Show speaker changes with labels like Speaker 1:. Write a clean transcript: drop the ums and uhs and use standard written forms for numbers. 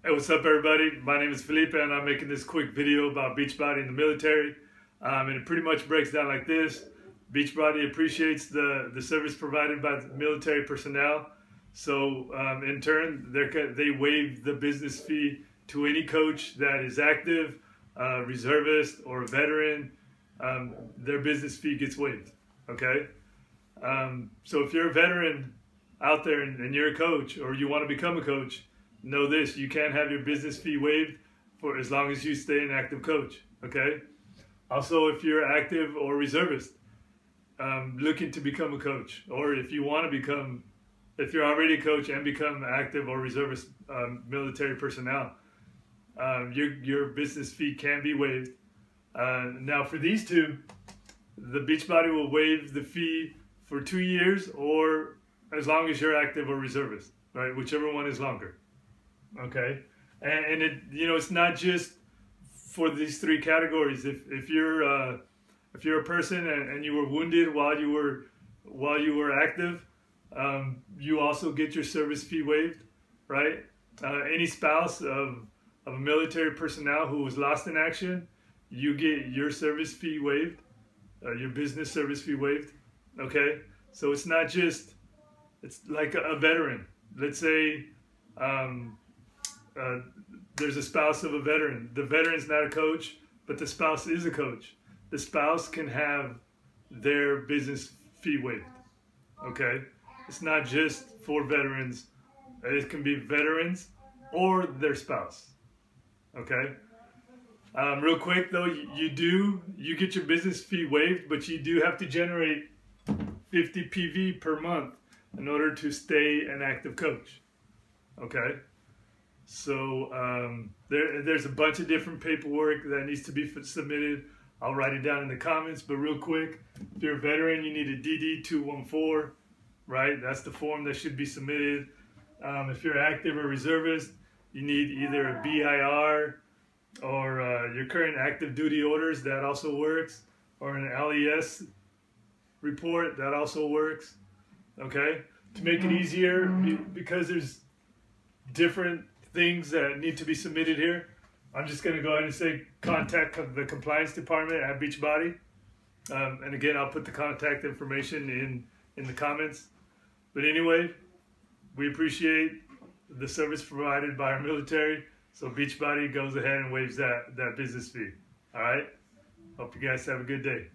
Speaker 1: Hey, what's up everybody? My name is Felipe and I'm making this quick video about Beachbody in the military. And it pretty much breaks down like this. Beachbody appreciates the service provided by the military personnel. So in turn, they waive the business fee to any coach that is active, reservist, or a veteran. Their business fee gets waived, okay? So if you're a veteran out there and you're a coach or you want to become a coach, know this: you can't have your business fee waived for as long as you stay an active coach, okay? Also, if you're active or reservist, looking to become a coach, or if you want to become, if you're already a coach and become active or reservist military personnel, your business fee can be waived. Now for these two, the Beachbody will waive the fee for 2 years or as long as you're active or reservist, right? Whichever one is longer. Okay, and it, you know, it's not just for these three categories. If you're a person and you were wounded while you were active, you also get your service fee waived, right? Any spouse of a military personnel who was lost in action, you get your service fee waived, your business service fee waived. Okay, so it's not just, it's like a veteran. Let's say there's a spouse of a veteran. The veteran's not a coach, but the spouse is a coach. The spouse can have their business fee waived, okay? It's not just for veterans. It can be veterans or their spouse, okay? Real quick though, you get your business fee waived, but you do have to generate 50 PV per month in order to stay an active coach, okay? So there's a bunch of different paperwork that needs to be submitted. I'll write it down in the comments, but real quick, if you're a veteran, you need a DD-214, right? That's the form that should be submitted. If you're active or reservist, you need either a BIR or your current active duty orders, that also works, or an LES report, that also works, okay? To make it easier, because there's different things that need to be submitted here, I'm just going to go ahead and say contact the compliance department at Beachbody. And again, I'll put the contact information in the comments. But anyway, we appreciate the service provided by our military. So Beachbody goes ahead and waives that business fee. All right. Hope you guys have a good day.